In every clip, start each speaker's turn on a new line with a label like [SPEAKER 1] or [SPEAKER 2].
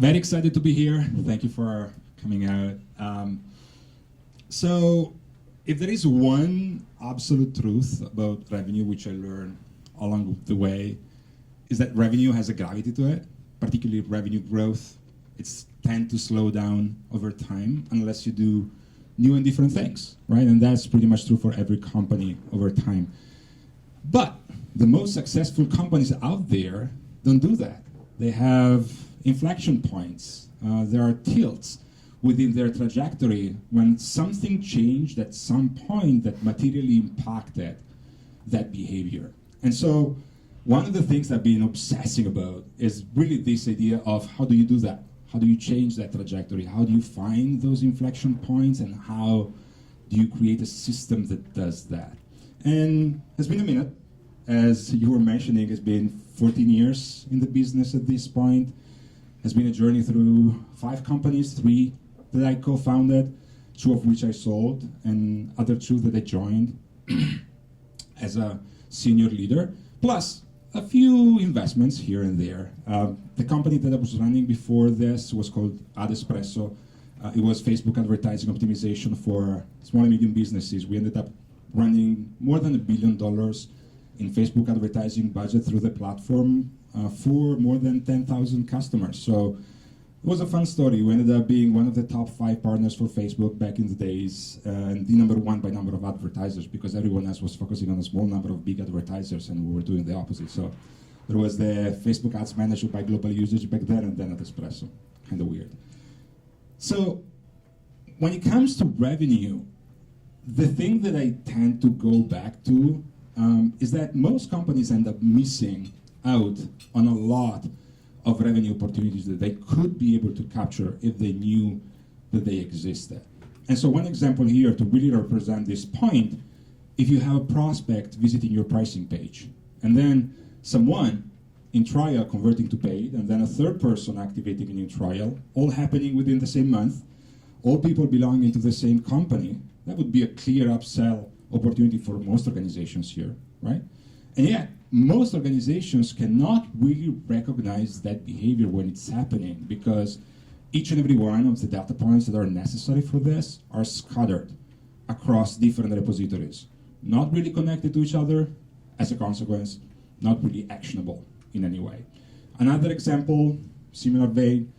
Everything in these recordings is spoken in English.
[SPEAKER 1] Very excited to be here. Thank you for coming out. So, if there is one absolute truth about revenue, which I learned along the way, is that revenue has a gravity to it, particularly revenue growth. It's tend to slow down over time unless you do new and different things, right? And that's pretty much true for every company over time. But the most successful companies out there don't do that. They have inflection points. There are tilts within their trajectory when something changed at some point that materially impacted that behavior. And so one of the things I've been obsessing about is really this idea of how do you do that? How do you change that trajectory? How do you find those inflection points, and how do you create a system that does that? And it's been a minute. As you were mentioning, it's been 14 years in the business at this point. It's been a journey through 5 companies, 3 that I co-founded, 2 of which I sold, and other 2 that I joined as a senior leader, plus a few investments here and there. The company that I was running before this was called Espresso. It was Facebook advertising optimization for small and medium businesses. We ended up running more than $1 billion in Facebook advertising budget through the platform for more than 10,000 customers. So it was a fun story. We ended up being one of the top 5 partners for Facebook back in the days, and the number 1 by number of advertisers, because everyone else was focusing on a small number of big advertisers, and we were doing the opposite. So there was the Facebook Ads Manager by global usage back then, and then at Espresso. Kind of weird. So when it comes to revenue, the thing that I tend to go back to is that most companies end up missing out on a lot of revenue opportunities that they could be able to capture if they knew that they existed. And so one example here to really represent this point, if you have a prospect visiting your pricing page, and then someone in trial converting to paid, and then a third person activating in trial, all happening within the same month, all people belonging to the same company, that would be a clear upsell opportunity for most organizations here, right? And yet, most organizations cannot really recognize that behavior when it's happening, because each and every one of the data points that are necessary for this are scattered across different repositories, not really connected to each other, as a consequence, not really actionable in any way. Another example, similar vein,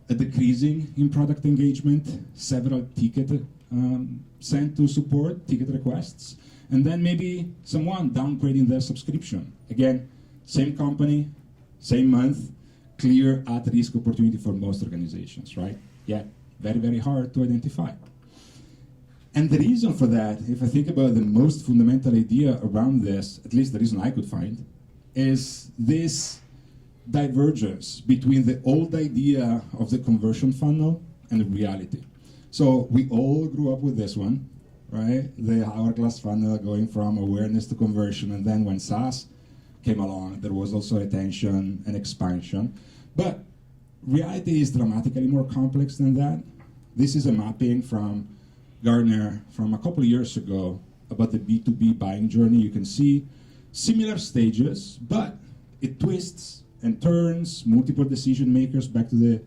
[SPEAKER 1] a decreasing in product engagement, several tickets sent to support, ticket requests, and then maybe someone downgrading their subscription. Again, same company, same month, clear at-risk opportunity for most organizations, right? Yeah, very, very hard to identify. And the reason for that, if I think about the most fundamental idea around this, at least the reason I could find, is this divergence between the old idea of the conversion funnel and the reality. So we all grew up with this one, right? The hourglass funnel going from awareness to conversion, and then when SaaS came along, there was also retention and expansion. But reality is dramatically more complex than that. This is a mapping from Gartner from a couple of years ago about the B2B buying journey. You can see similar stages, but it twists and turns, multiple decision makers back to the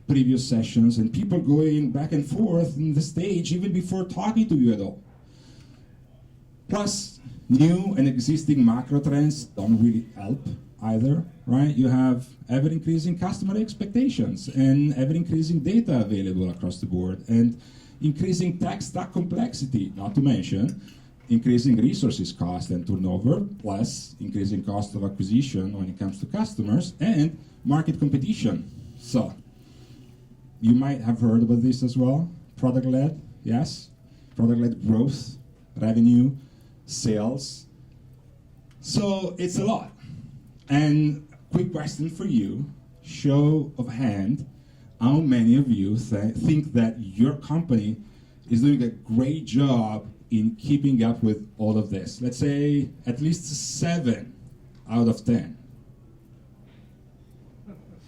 [SPEAKER 1] previous sessions, and people going back and forth in the stage even before talking to you at all. Plus, new and existing macro trends don't really help either, right? You have ever-increasing customer expectations and ever-increasing data available across the board, and increasing tech stack complexity, not to mention increasing resources cost and turnover, plus increasing cost of acquisition when it comes to customers, and market competition. So, you might have heard about this as well. Product-led, yes. Product-led growth, revenue, sales. So it's a lot. And quick question for you, show of hand, how many of you think that your company is doing a great job in keeping up with all of this? Let's say at least 7 out of 10.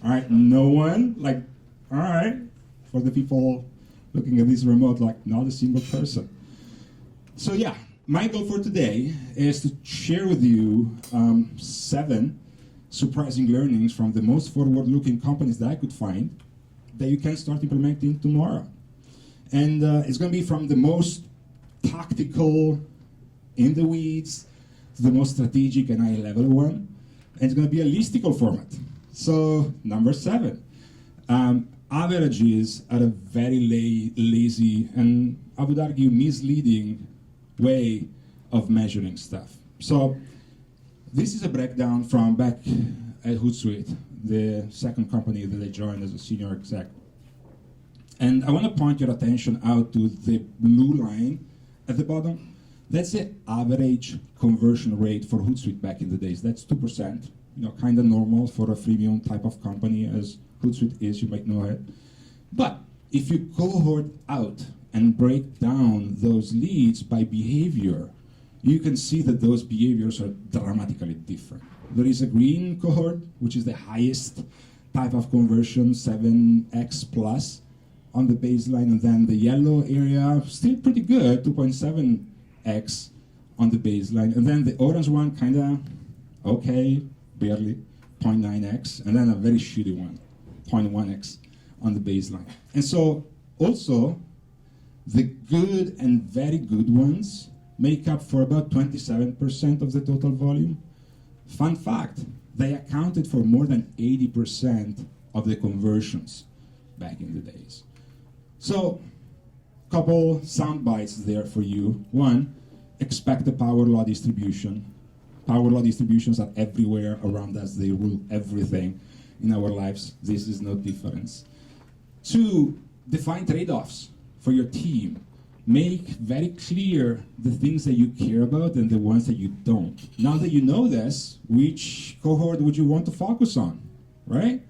[SPEAKER 1] All right, no one? Like, all right, for the people looking at this remote, like not a single person. So yeah, my goal for today is to share with you 7 surprising learnings from the most forward-looking companies that I could find, that you can start implementing tomorrow. And it's going to be from the most tactical, in the weeds, to the most strategic and high-level one. And it's going to be a listicle format. So, number 7. Averages are a very lazy and, I would argue, misleading way of measuring stuff. So, this is a breakdown from back at Hootsuite, the second company that I joined as a senior exec. And I want to point your attention out to the blue line at the bottom. That's the average conversion rate for Hootsuite back in the days. That's 2%, kind of normal for a freemium type of company as Hootsuite is, you might know it. But if you cohort out and break down those leads by behavior, you can see that those behaviors are dramatically different. There is a green cohort, which is the highest type of conversion, 7x plus on the baseline, and then the yellow area, still pretty good, 2.7x on the baseline, and then the orange one, kind of okay, barely, 0.9x, and then a very shitty one, 0.1x on the baseline. And so, also, the good and very good ones make up for about 27% of the total volume. Fun fact, they accounted for more than 80% of the conversions back in the days. So, couple sound bites there for you. One, expect the power law distribution. Power law distributions are everywhere around us. They rule everything in our lives. This is no difference. 2, define trade-offs for your team. Make very clear the things that you care about and the ones that you don't. Now that you know this, which cohort would you want to focus on, right?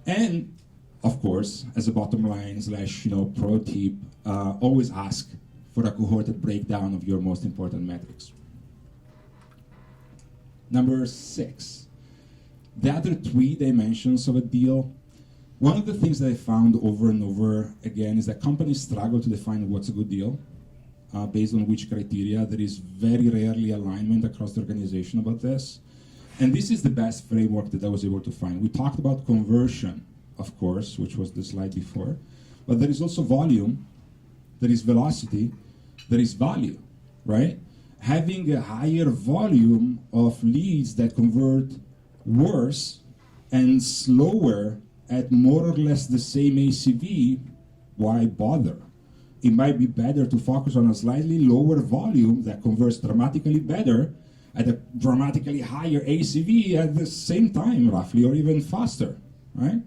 [SPEAKER 1] And, of course, as a bottom line / pro tip, always ask for a cohorted breakdown of your most important metrics. Number 6, the other 3 dimensions of a deal. One of the things that I found over and over again is that companies struggle to define what's a good deal, based on which criteria. There is very rarely alignment across the organization about this. And this is the best framework that I was able to find. We talked about conversion, of course, which was the slide before, but there is also volume, there is velocity, there is value, right? Having a higher volume of leads that convert worse and slower at more or less the same ACV, why bother? It might be better to focus on a slightly lower volume that converts dramatically better at a dramatically higher ACV at the same time, roughly, or even faster, right?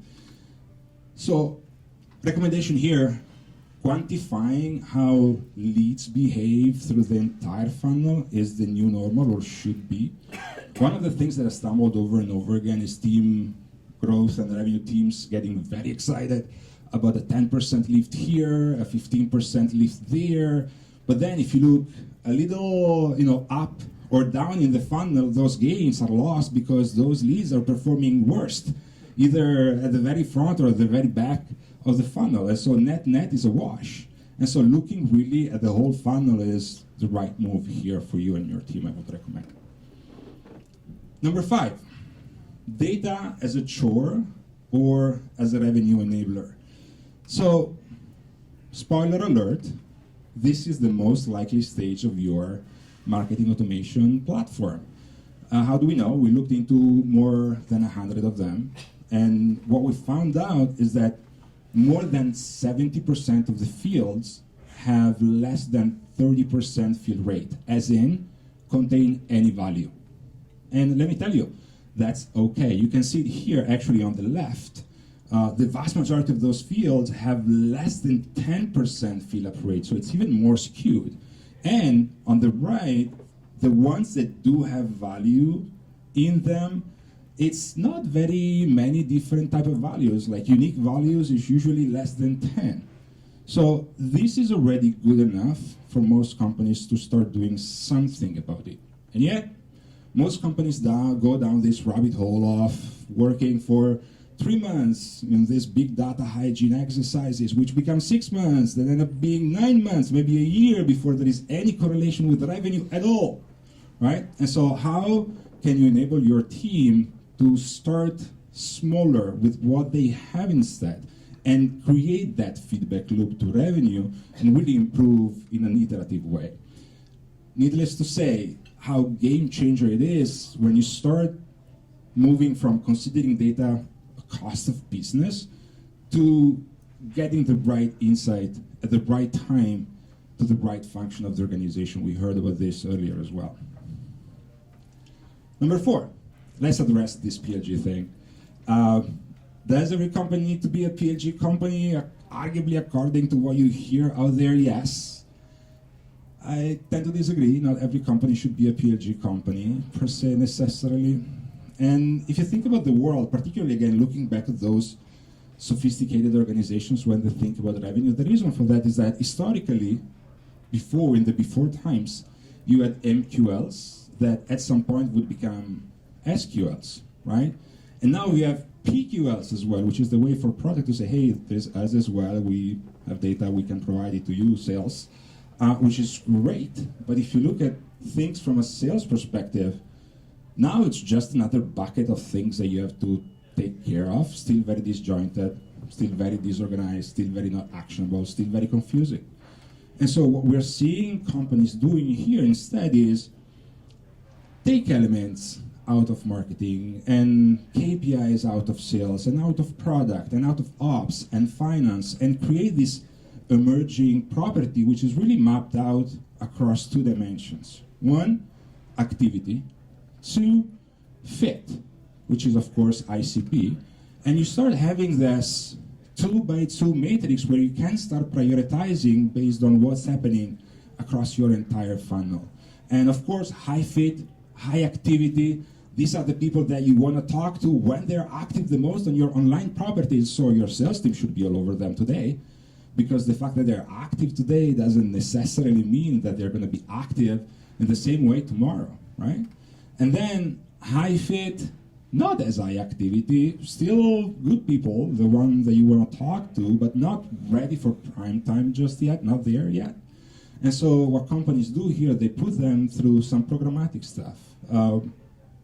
[SPEAKER 1] So, recommendation here, quantifying how leads behave through the entire funnel is the new normal, or should be. One of the things that I stumbled over and over again is team growth and revenue teams getting very excited about a 10% lift here, a 15% lift there. But then if you look a little, up or down in the funnel, those gains are lost because those leads are performing worst, either at the very front or at the very back of the funnel. And so net is a wash. And so looking really at the whole funnel is the right move here for you and your team, I would recommend. Number 5. Data as a chore or as a revenue enabler. So, spoiler alert, this is the most likely stage of your marketing automation platform. How do we know? We looked into more than 100 of them, and what we found out is that more than 70% of the fields have less than 30% fill rate, as in contain any value. And let me tell you, that's okay. You can see it here actually on the left. The vast majority of those fields have less than 10% fill-up rate, so it's even more skewed. And on the right, the ones that do have value in them, it's not very many different type of values. Like unique values is usually less than 10. So this is already good enough for most companies to start doing something about it. And yet, most companies go down this rabbit hole of working for 3 months in this big data hygiene exercises, which become 6 months, that end up being 9 months, maybe a year before there is any correlation with revenue at all, right? And so how can you enable your team to start smaller with what they have instead? and create that feedback loop to revenue and really improve in an iterative way. Needless to say, how game changer it is when you start moving from considering data a cost of business to getting the right insight at the right time to the right function of the organization. We heard about this earlier as well. Number 4, let's address this PLG thing. Does every company need to be a PLG company? Arguably, according to what you hear out there, yes. I tend to disagree. Not every company should be a PLG company, per se, necessarily. And if you think about the world, particularly, again, looking back at those sophisticated organizations when they think about revenue, the reason for that is that historically, in the before times, you had MQLs that at some point would become SQLs, right? And now we have PQLs as well, which is the way for product to say, hey, there's us as well, we have data, we can provide it to you, sales, which is great. But if you look at things from a sales perspective, now it's just another bucket of things that you have to take care of, still very disjointed, still very disorganized, still very not actionable, still very confusing. And so what we're seeing companies doing here instead is take elements out of marketing and KPIs out of sales and out of product and out of ops and finance and create this emerging property which is really mapped out across 2 dimensions. 1, activity. 2, fit, which is of course ICP. And you start having this 2x2 matrix where you can start prioritizing based on what's happening across your entire funnel. And of course, high fit, high activity, these are the people that you want to talk to when they're active the most on your online properties, so your sales team should be all over them today, because the fact that they're active today doesn't necessarily mean that they're going to be active in the same way tomorrow, right? And then high fit, not as high activity, still good people, the one that you want to talk to, but not ready for prime time just yet, not there yet. And so what companies do here, they put them through some programmatic stuff,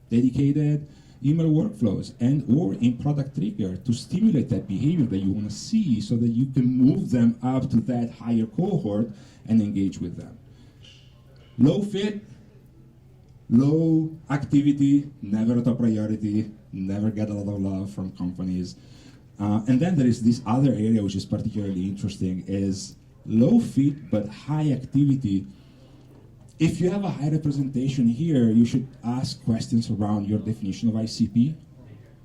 [SPEAKER 1] dedicated email workflows and or in product trigger to stimulate that behavior that you want to see so that you can move them up to that higher cohort and engage with them. Low fit, low activity, never a top priority, never get a lot of love from companies. And then there is this other area which is particularly interesting is low fit but high activity. If you have a high representation here, you should ask questions around your definition of ICP.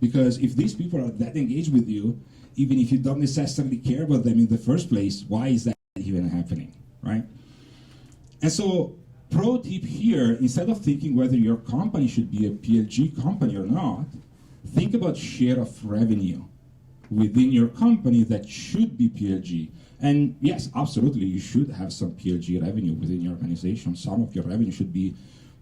[SPEAKER 1] Because if these people are that engaged with you, even if you don't necessarily care about them in the first place, why is that even happening, right? And so, pro tip here, instead of thinking whether your company should be a PLG company or not, think about share of revenue within your company that should be PLG. And yes, absolutely, you should have some PLG revenue within your organization. Some of your revenue should be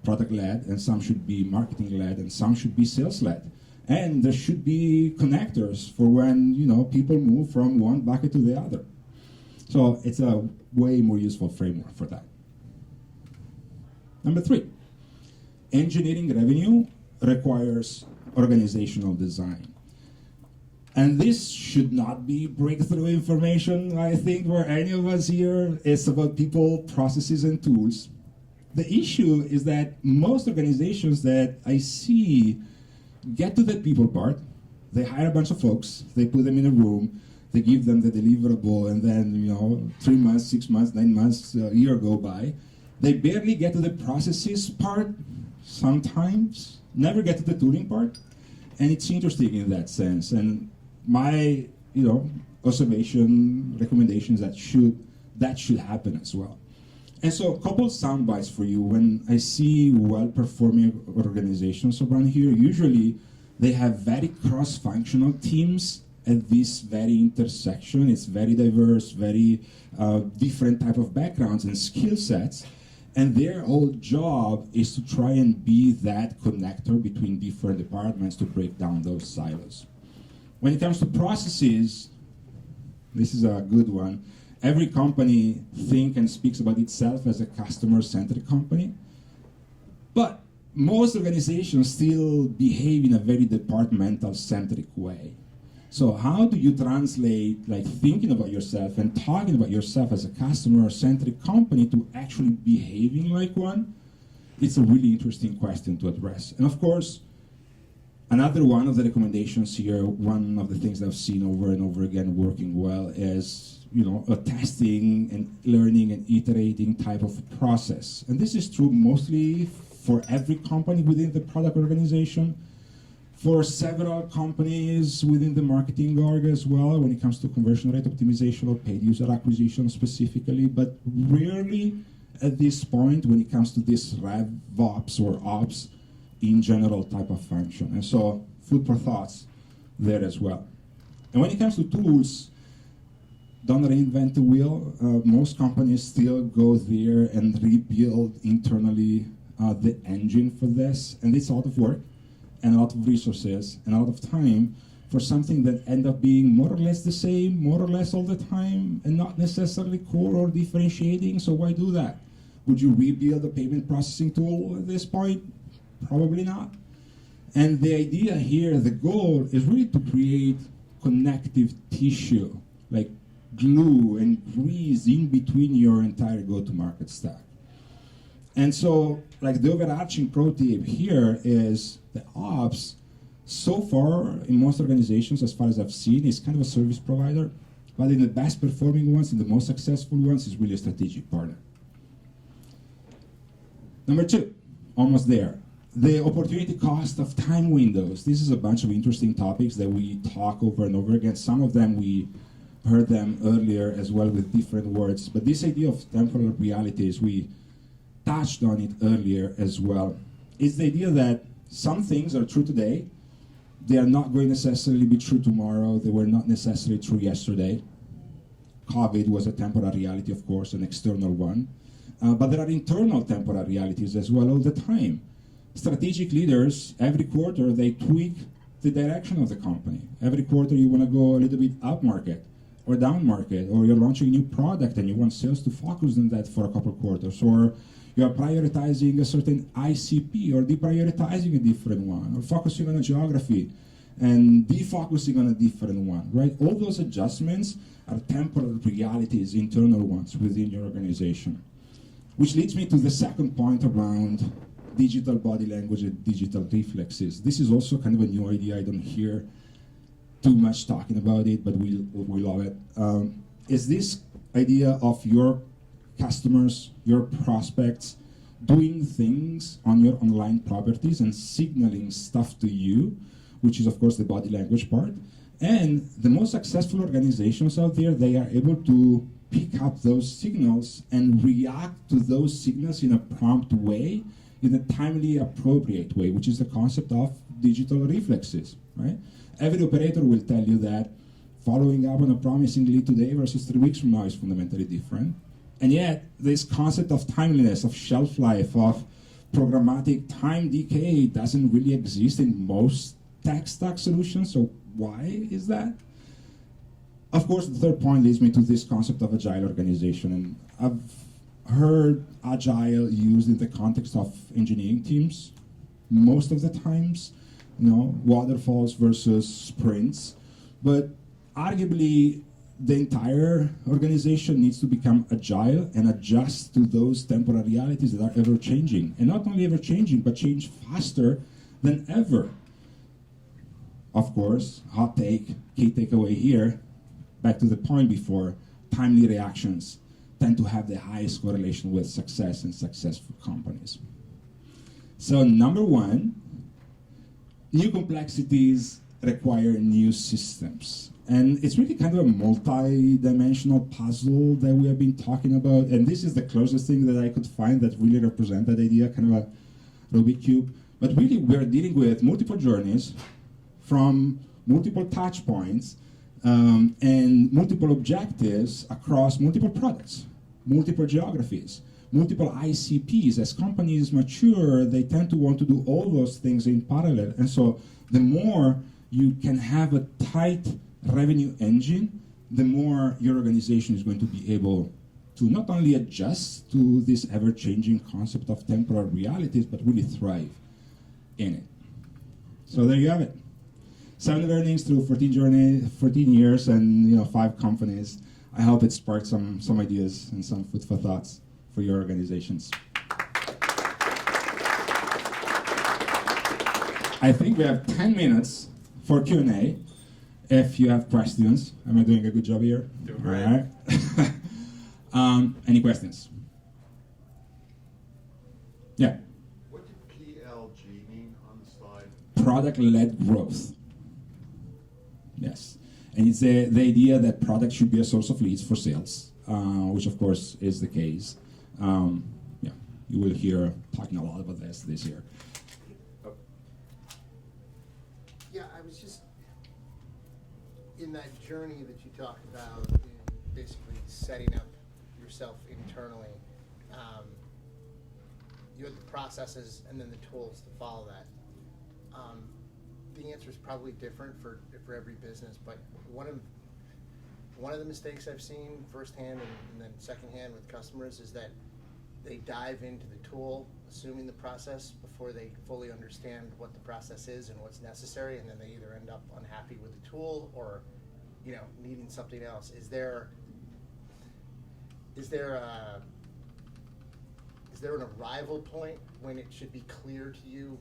[SPEAKER 1] product-led, and some should be marketing-led, and some should be sales-led. And there should be connectors for when people move from one bucket to the other. So it's a way more useful framework for that. Number 3, engineering revenue requires organizational design. And this should not be breakthrough information, I think, for any of us here. It's about people, processes, and tools. The issue is that most organizations that I see get to the people part. They hire a bunch of folks, they put them in a room, they give them the deliverable, and then 3 months, 6 months, 9 months, a year go by. They barely get to the processes part, sometimes, never get to the tooling part. And it's interesting in that sense. And my, observation, recommendations that should happen as well. And so a couple sound bites for you. When I see well-performing organizations around here, usually they have very cross-functional teams at this very intersection. It's very diverse, very different type of backgrounds and skill sets. And their whole job is to try and be that connector between different departments to break down those silos. When it comes to processes, this is a good one. Every company thinks and speaks about itself as a customer-centric company, but most organizations still behave in a very departmental-centric way. So how do you translate like thinking about yourself and talking about yourself as a customer-centric company to actually behaving like one? It's a really interesting question to address. And of course, another one of the recommendations here, one of the things that I've seen over and over again working well is, a testing and learning and iterating type of process. And this is true mostly for every company within the product organization, for several companies within the marketing org as well, when it comes to conversion rate optimization or paid user acquisition specifically, but rarely at this point when it comes to this RevOps or ops in general type of function. And so food for thoughts there as well. And when it comes to tools, don't reinvent the wheel. Most companies still go there and rebuild internally the engine for this. And it's a lot of work and a lot of resources and a lot of time for something that end up being more or less the same, more or less all the time, and not necessarily core or differentiating. So why do that? Would you rebuild a payment processing tool at this point? Probably not. And the idea here, the goal, is really to create connective tissue, like glue and grease in between your entire go-to-market stack. And so, like, the overarching pro tip here is the ops, so far in most organizations, as far as I've seen, is kind of a service provider, but in the best performing ones, in the most successful ones, is really a strategic partner. Number two, almost there. The opportunity cost of time windows. This is a bunch of interesting topics that we talk over and over again. Some of them we heard them earlier as well with different words, but this idea of temporal realities, we touched on it earlier as well. It's the idea that some things are true today, they are not going to necessarily be true tomorrow, they were not necessarily true yesterday. COVID was a temporal reality, of course, an external one, but there are internal temporal realities as well all the time. Strategic leaders, every quarter, they tweak the direction of the company. Every quarter you want to go a little bit up market or down market, or you're launching a new product and you want sales to focus on that for a couple of quarters, or you're prioritizing a certain ICP or deprioritizing a different one, or focusing on a geography and defocusing on a different one, right? All those adjustments are temporal realities, internal ones within your organization. Which leads me to the second point around digital body language and digital reflexes. This is also kind of a new idea. I don't hear too much talking about it, but we love it. Is this idea of your customers, your prospects, doing things on your online properties and signaling stuff to you, which is of course the body language part. And the most successful organizations out there, they are able to pick up those signals and react to those signals in a prompt way, in a timely, appropriate way, which is the concept of digital reflexes, right? Every operator will tell you that following up on a promising lead today versus 3 weeks from now is fundamentally different. And yet, this concept of timeliness, of shelf life, of programmatic time decay doesn't really exist in most tech stack solutions. So why is that? Of course, the third point leads me to this concept of agile organization. And I've heard agile used in the context of engineering teams most of the times, waterfalls versus sprints. But arguably, the entire organization needs to become agile and adjust to those temporal realities that are ever changing. And not only ever changing, but change faster than ever. Of course, hot take, key takeaway here, back to the point before, timely reactions tend to have the highest correlation with success and successful companies. So number one, new complexities require new systems. And it's really kind of a multi-dimensional puzzle that we have been talking about. And this is the closest thing that I could find that really represents that idea, kind of a Rubik's Cube. But really, we're dealing with multiple journeys from multiple touch points and multiple objectives across multiple products, multiple geographies, multiple ICPs. As companies mature, they tend to want to do all those things in parallel. And so the more you can have a tight revenue engine, the more your organization is going to be able to not only adjust to this ever-changing concept of temporal realities, but really thrive in it. So there you have it. 7 learnings through 14 years, and 5 companies. I hope it sparked some ideas and some food for thoughts for your organizations. I think we have 10 minutes for Q&A. If you have questions, am I doing a good job here?
[SPEAKER 2] Doing great.
[SPEAKER 1] All right. Any questions? Yeah.
[SPEAKER 3] What did PLG mean on the slide?
[SPEAKER 1] Product-led growth. Yes. And it's the idea that product should be a source of leads for sales, which of course is the case. Yeah, you will hear talking a lot about this year.
[SPEAKER 4] Yeah, I was just in that journey that you talked about, in basically setting up yourself internally. You had the processes and then the tools to follow that. The answer is probably different for every business, but one of the mistakes I've seen firsthand and then secondhand with customers is that they dive into the tool, assuming the process before they fully understand what the process is and what's necessary, and then they either end up unhappy with the tool or, needing something else. Is there an arrival point when it should be clear to you,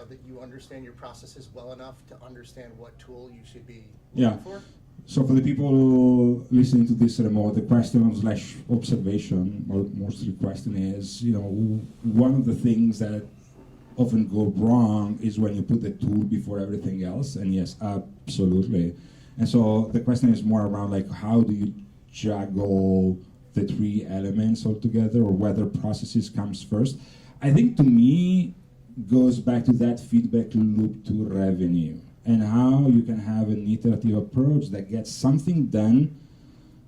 [SPEAKER 4] that you understand your processes well enough to understand what tool you should be looking for?
[SPEAKER 1] So for the people listening to this remote, the question / observation, or mostly question is, one of the things that often go wrong is when you put the tool before everything else, and yes, absolutely. And so the question is more around how do you juggle the 3 elements all together, or whether processes comes first. I think to me goes back to that feedback loop to revenue, and how you can have an iterative approach that gets something done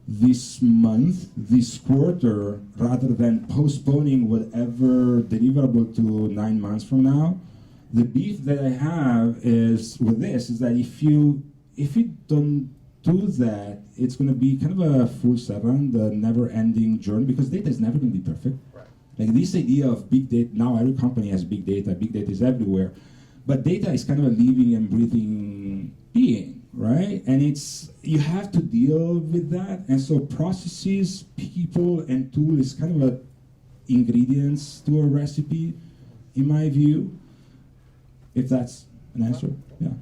[SPEAKER 1] this month, this quarter, rather than postponing whatever deliverable to 9 months from now. The beef that I have is with this is that if you don't do that, it's going to be kind of a full circle, the never-ending journey, because data is never going to be perfect.
[SPEAKER 4] Right.
[SPEAKER 1] This idea of big data, now every company has big data is everywhere, but data is kind of a living and breathing being, right? And you have to deal with that, and so processes, people, and tool is kind of ingredients to a recipe, in my view, if that's an answer, yeah.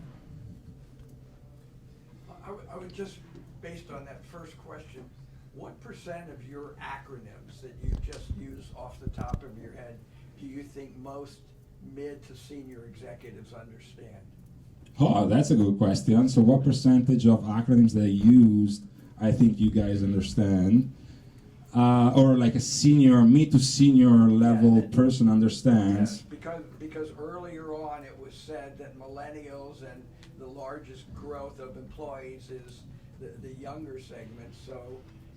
[SPEAKER 5] I would just, based on that first question, what % of your acronyms that you just use off the top of your head do you think most mid to senior executives understand?
[SPEAKER 1] Oh, that's a good question. So what percentage of acronyms that I used, I think you guys understand? Or like a mid to senior level person understands?
[SPEAKER 5] Yes, because earlier on it was said that millennials and the largest growth of employees is the younger segment,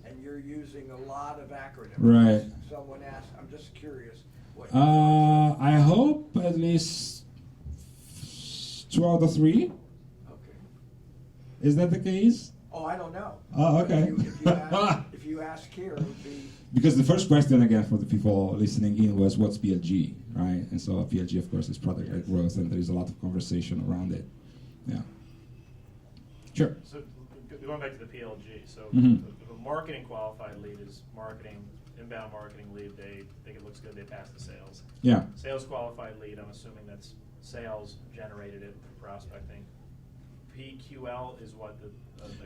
[SPEAKER 5] and you're using a lot of acronyms.
[SPEAKER 1] Right.
[SPEAKER 5] Someone asked, I'm just curious.
[SPEAKER 1] I hope at least 2 out of 3.
[SPEAKER 5] Okay.
[SPEAKER 1] Is that the case?
[SPEAKER 5] Oh, I don't know.
[SPEAKER 1] Oh, okay.
[SPEAKER 5] If you ask here, it would be...
[SPEAKER 1] Because the first question, again, for the people listening in was, what's PLG, right? And so PLG, of course, is product-led growth, and there is a lot of conversation around it. Yeah. Sure.
[SPEAKER 2] So going back to the PLG, so
[SPEAKER 1] Mhm.
[SPEAKER 2] if a marketing qualified lead is inbound marketing lead, they think it looks good, they pass the sales.
[SPEAKER 1] Yeah.
[SPEAKER 2] Sales qualified lead, I'm assuming that's sales generated it from prospecting. PQL is what the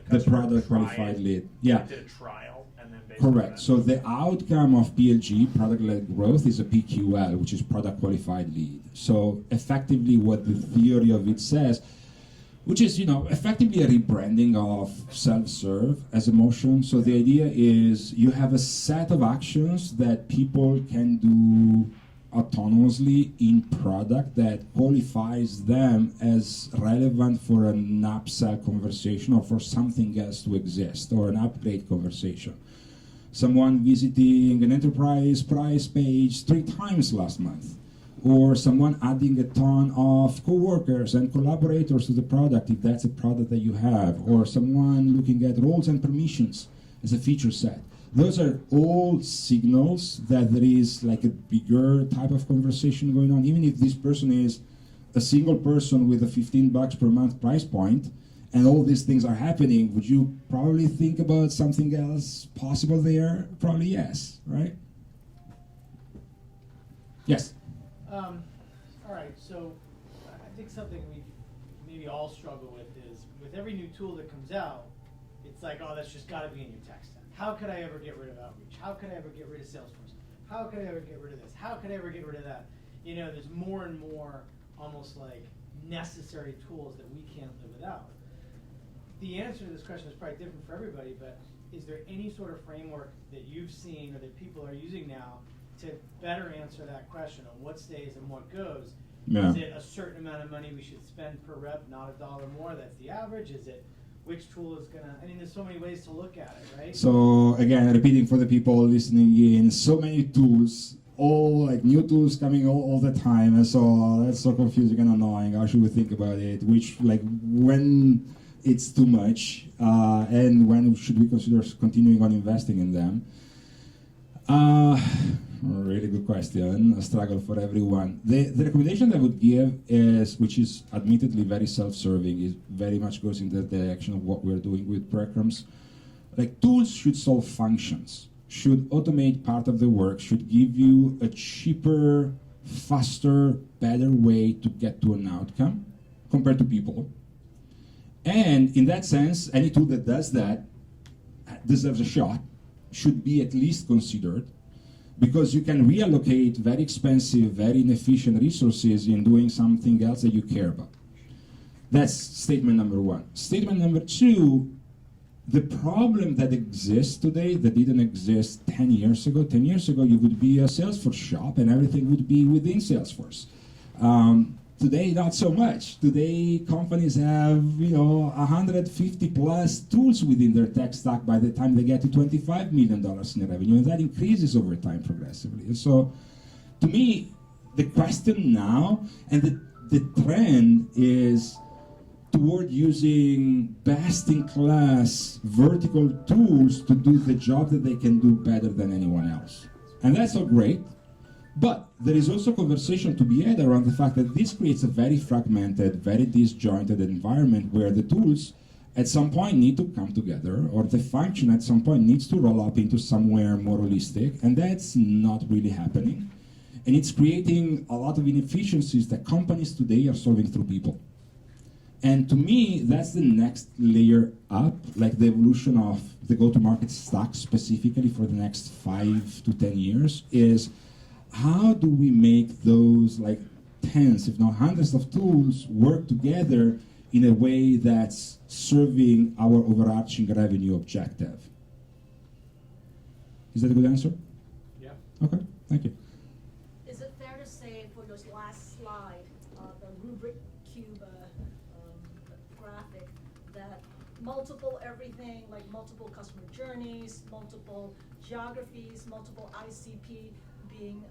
[SPEAKER 2] customer
[SPEAKER 1] product qualified lead. Yeah.
[SPEAKER 2] They did a trial and then based on
[SPEAKER 1] Correct.
[SPEAKER 2] that.
[SPEAKER 1] So the outcome of PLG, product-led growth, is a PQL, which is product qualified lead. So effectively what the theory of it says, which is, effectively a rebranding of self-serve as a motion. So the idea is you have a set of actions that people can do autonomously in product that qualifies them as relevant for an upsell conversation or for something else to exist, or an upgrade conversation. Someone visiting an enterprise price page 3 times last month, or someone adding a ton of coworkers and collaborators to the product, if that's a product that you have, or someone looking at roles and permissions as a feature set. Those are all signals that there is like a bigger type of conversation going on, even if this person is a single person with a $15 per month price point, and all these things are happening, would you probably think about something else possible there? Probably yes, right? Yes.
[SPEAKER 6] All right, so I think something we maybe all struggle with is with every new tool that comes out, it's like, oh, that's just got to be in your tech stack. How could I ever get rid of Outreach? How could I ever get rid of Salesforce? How could I ever get rid of this? How could I ever get rid of that? You know, there's more and more almost like necessary tools that we can't live without. The answer to this question is probably different for everybody, but is there any sort of framework that you've seen or that people are using now to better answer that question on what stays and what goes?
[SPEAKER 1] Yeah.
[SPEAKER 6] Is it a certain amount of money we should spend per rep, not $1 more, that's the average? Is it which tool is gonna, I mean, there's so many ways to look at it, right?
[SPEAKER 1] So again, repeating for the people listening in, so many tools, all like new tools coming all the time, and so that's so confusing and annoying. How should we think about it? Which, like, when it's too much, and when should we consider continuing on investing in them? Really good question, a struggle for everyone. The recommendation I would give is, which is admittedly very self-serving, is very much goes in the direction of what we're doing with breadcrumbs. Like, tools should solve functions, should automate part of the work, should give you a cheaper, faster, better way to get to an outcome compared to people. And in that sense, any tool that does that deserves a shot, should be at least considered, because you can reallocate very expensive, very inefficient resources in doing something else that you care about. That's statement number one. Statement number two, the problem that exists today that didn't exist 10 years ago, 10 years ago you would be a Salesforce shop and everything would be within Salesforce. Today, not so much. Today, companies have 150 plus tools within their tech stack by the time they get to $25 million in revenue, and that increases over time progressively. And so, to me, the question now and the trend is toward using best-in-class vertical tools to do the job that they can do better than anyone else. And that's all great. But there is also conversation to be had around the fact that this creates a very fragmented, very disjointed environment where the tools at some point need to come together, or the function at some point needs to roll up into somewhere more holistic, and that's not really happening. And it's creating a lot of inefficiencies that companies today are solving through people. And to me, that's the next layer up, like the evolution of the go-to-market stack specifically for the next 5 to 10 years is, how do we make those like tens, if not hundreds of tools work together in a way that's serving our overarching revenue objective? Is that a good answer?
[SPEAKER 6] Yeah.
[SPEAKER 1] Okay, thank you.
[SPEAKER 7] Is it fair to say for your last slide, the rubric cube graphic, that multiple everything, like multiple customer journeys, multiple geographies, multiple ICP being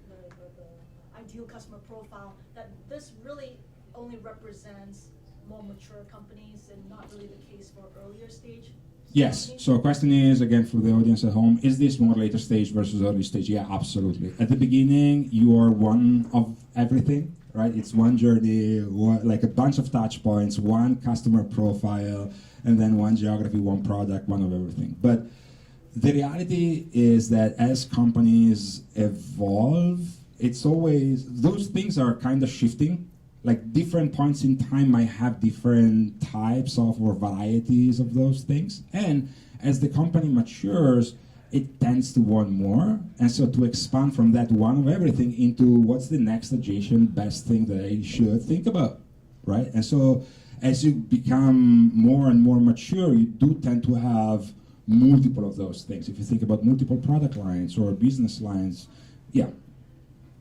[SPEAKER 7] the ideal customer profile, that this really only represents more mature companies and not really the case for earlier stage?
[SPEAKER 1] Yes, so the question is, again, for the audience at home, is this more later stage versus early stage? Yeah, absolutely. At the beginning, you are one of everything, right? It's one journey, like a bunch of touch points, one customer profile, and then one geography, one product, one of everything. But the reality is that as companies evolve, it's always, those things are kind of shifting. Like different points in time might have different types of or varieties of those things. And as the company matures, it tends to want more. And so to expand from that one of everything into what's the next adjacent best thing that I should think about, right? And so as you become more and more mature, you do tend to have multiple of those things. If you think about multiple product lines or business lines, yeah.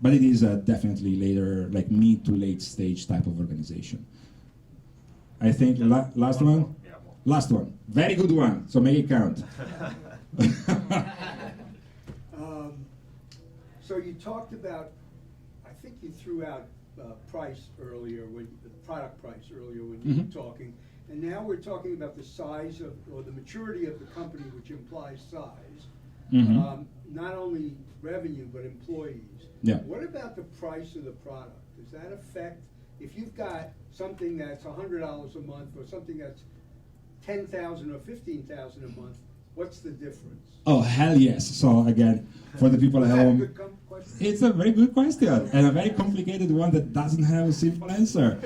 [SPEAKER 1] But it is a definitely later, like mid to late stage type of organization. I think last one?
[SPEAKER 2] Yeah, one.
[SPEAKER 1] Last one. Very good one, so make it count.
[SPEAKER 8] So you talked about, I think you threw out price earlier, product price earlier when you were talking. And now we're talking about the size of, or the maturity of the company, which implies size. Not only revenue, but employees.
[SPEAKER 1] Yeah.
[SPEAKER 8] What about the price of the product? Does that affect, if you've got something that's $100 a month or something that's 10,000 or 15,000 a month, what's the difference?
[SPEAKER 1] Oh, hell yes. So again, for the people
[SPEAKER 8] Is
[SPEAKER 1] at
[SPEAKER 8] that a
[SPEAKER 1] home,
[SPEAKER 8] good question?
[SPEAKER 1] it's a very good question and a very complicated one that doesn't have a simple answer.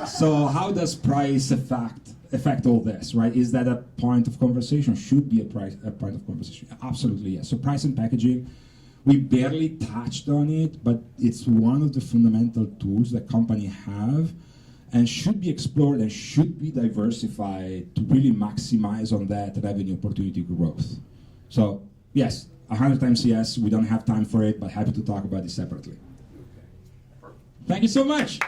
[SPEAKER 1] So how does price affect all this, right? Is that a point of conversation? Should be a point of conversation? Absolutely yes. So price and packaging, we barely touched on it, but it's one of the fundamental tools that companies have and should be explored and should be diversified to really maximize on that revenue opportunity growth. So yes, 100 times yes, we don't have time for it, but happy to talk about it separately. Thank you so much.